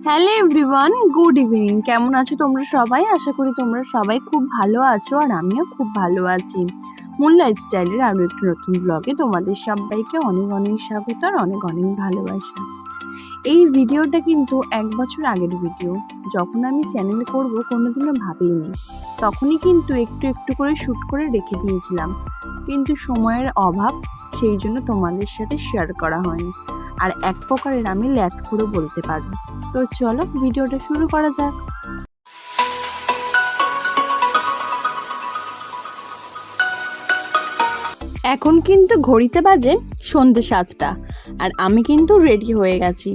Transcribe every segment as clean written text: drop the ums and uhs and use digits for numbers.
Hello everyone, good evening. কেমন আছো তোমরা সবাই? আশা করি তোমরা সবাই খুব ভালো আছো, আর আমিও খুব ভালো আছি। মুন লাইফস্টাইলের আরও একটি নতুন ব্লগে তোমাদের সবাইকে অনেক অনেক স্বাগত আর অনেক অনেক ভালোবাসা। এই ভিডিওটা কিন্তু 1 বছর আগের ভিডিও। যখন আমি চ্যানেল করব কোনোদিনও ভাবিনি। তখনই কিন্তু একটু একটু করে শ্যুট করে রেখে দিয়েছিলাম, কিন্তু সময়ের অভাব, সেই জন্য তোমাদের সাথে শেয়ার করা হয়নি। আর এক প্রকারের আমি ল্যাটখুড়ো বলতে পারবো। তো চলো ভিডিওটা শুরু করা যাক। এখন কিন্তু ঘড়িতে বাজে সন্ধ্যে 7টা, আর আমি কিন্তু রেডি হয়ে গেছি।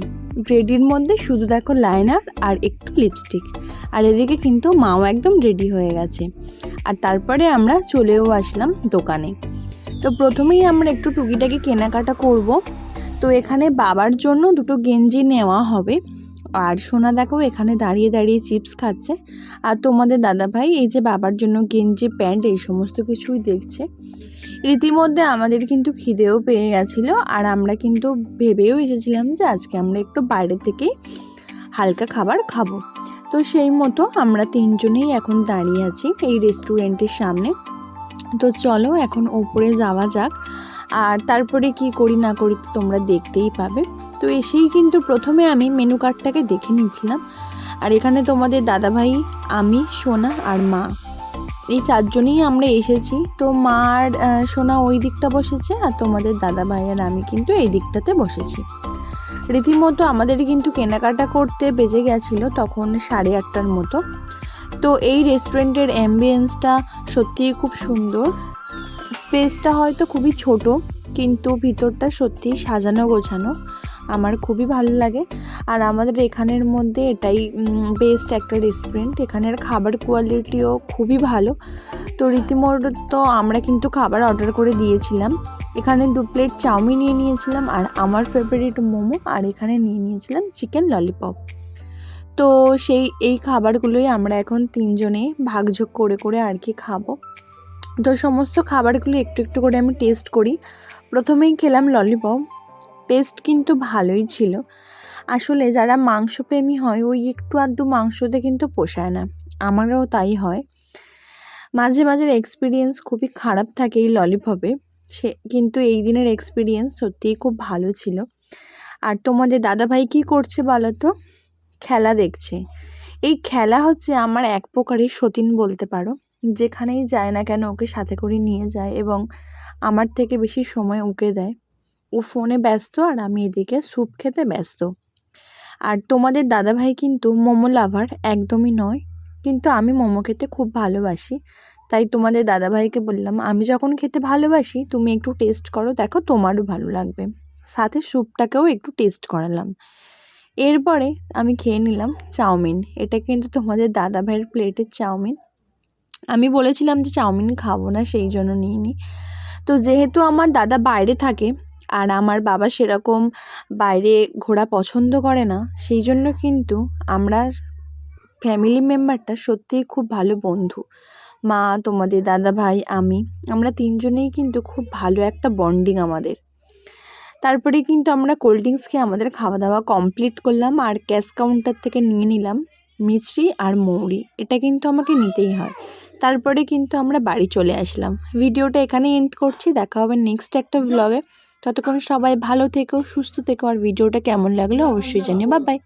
রেডির মধ্যে শুধু দেখো লাইনার আর একটু লিপস্টিক, আর এদিকে কিন্তু মাও একদম রেডি হয়ে গেছে। আর তারপরে আমরা চলেও আসলাম দোকানে। তো প্রথমেই আমরা একটু টুকিটাকি কেনাকাটা করব। তো এখানে বাবার জন্য দুটো গেঞ্জি নেওয়া হবে। আর সোনা দেখো এখানে দাঁড়িয়ে দাঁড়িয়ে চিপস খাচ্ছে, আর তোমাদের দাদাভাই এই যে বাবার জন্য গেঞ্জি, প্যান্ট এই সমস্ত কিছুই দেখছে। রীতিমধ্যে আমাদের কিন্তু খিদেও পেয়ে গেছিলো, আর আমরা কিন্তু ভেবেও এসেছিলাম যে আজকে আমরা একটু বাইরে থেকেই হালকা খাবার খাবো। তো সেই মতো আমরা তিনজনেই এখন দাঁড়িয়ে আছি এই রেস্টুরেন্টের সামনে। তো চলো এখন ওপরে যাওয়া যাক, আর তারপরে কি করি না করি তো তোমরা দেখতেই পাবে। তো এসেই কিন্তু প্রথমে আমি মেনু কার্ডটাকে দেখে নিচ্ছিলাম। আর এখানে তোমাদের দাদাভাই, আমি, সোনা আর মা, এই চারজনেই আমরা এসেছি। তো মা আর সোনা ওই দিকটা বসেছে, আর তোমাদের দাদাভাই আর আমি কিন্তু এই দিকটাতে বসেছি। রীতিমতো আমাদের কিন্তু কেনাকাটা করতে বেজে গেছিলো তখন 8:30টার মতো। তো এই রেস্টুরেন্টের অ্যাম্বিয়েন্সটা সত্যিই খুব সুন্দর। স্পেসটা হয়তো খুবই ছোট, কিন্তু ভিতরটা সত্যি সাজানো গোছানো, আমার খুবই ভালো লাগে। আর আমাদের এখানের মধ্যে এটাই বেস্ট একটা রেস্টুরেন্ট। এখানের খাবার কোয়ালিটিও খুবই ভালো। তো রীতিমতো আমরা কিন্তু খাবার অর্ডার করে দিয়েছিলাম। এখানে 2 প্লেট চাউমিন নিয়ে নিয়েছিলাম, আর আমার ফেভারিট মোমো, আর এখানে নিয়ে নিয়েছিলাম চিকেন ললিপপ। তো এই খাবারগুলোই আমরা এখন তিনজনে ভাগযোগ করে করে আর কি খাবো। তো সমস্ত খাবারগুলো একটু একটু করে আমি টেস্ট করি। প্রথমেই খেলাম ললিপপ। টেস্ট কিন্তু ভালোই ছিল। আসলে যারা মাংসপ্রেমী হয় ওই একটু আধটু মাংসতে কিন্তু পোষায় না, আমারও তাই হয়। মাঝে মাঝে এক্সপিরিয়েন্স খুবই খারাপ থাকে এই ললিপপে, কিন্তু এই দিনের এক্সপিরিয়েন্স সত্যিই খুব ভালো ছিল। আর তোমাদের দাদাভাই কী করছে বলো তো? খেলা দেখছে। এই খেলা হচ্ছে আমার এক প্রকারের সতীন বলতে পারো। যেখানেই যায় না কেন ওকে সাথে করে নিয়ে যায়, এবং আমার থেকে বেশি সময় ওকে দেয়। ও ফোনে ব্যস্ত, আর আমি এদিকে স্যুপ খেতে ব্যস্ত। আর তোমাদের দাদাভাই কিন্তু মোমো লাভার একদমই নয়, কিন্তু আমি মোমো খেতে খুব ভালোবাসি। তাই তোমাদের দাদাভাইকে বললাম, আমি যখন খেতে ভালোবাসি তুমি একটু টেস্ট করো, দেখো তোমারও ভালো লাগবে। সাথে স্যুপটাকেও একটু টেস্ট করালাম। এরপরে আমি খেয়ে নিলাম চাউমিন। এটা কিন্তু তোমাদের দাদাভাইয়ের প্লেটের চাউমিন। আমি বলেছিলাম যে চাউমিন খাবো না, সেই জন্য নিইনি। তো যেহেতু আমার দাদা বাইরে থাকে, আর আমার বাবা সেরকম বাইরে ঘোরা পছন্দ করে না, সেই জন্য কিন্তু আমরা ফ্যামিলি মেম্বারটা সত্যিই খুব ভালো বন্ধু। মা, তোমাদের দাদাভাই, আমরা তিনজনেই কিন্তু খুব ভালো একটা বন্ডিং আমাদের। তারপরে কিন্তু আমরা কোল্ড ড্রিঙ্কস খেয়ে আমাদের খাওয়া দাওয়া কমপ্লিট করলাম, আর ক্যাশ কাউন্টার থেকে নিয়ে নিলাম মিষ্টি আর মৌরি। এটা কিন্তু আমাকে নিতেই হয়। তারপরে কিন্তু আমরা বাড়ি চলে আসলাম। ভিডিওটা এখানেই এন্ড করছি, দেখা হবে নেক্সট একটা ব্লগে। ততক্ষণ সবাই ভালো থেকো, সুস্থ থেকো, আর ভিডিওটা কেমন লাগলো অবশ্যই জানিও। Bye bye.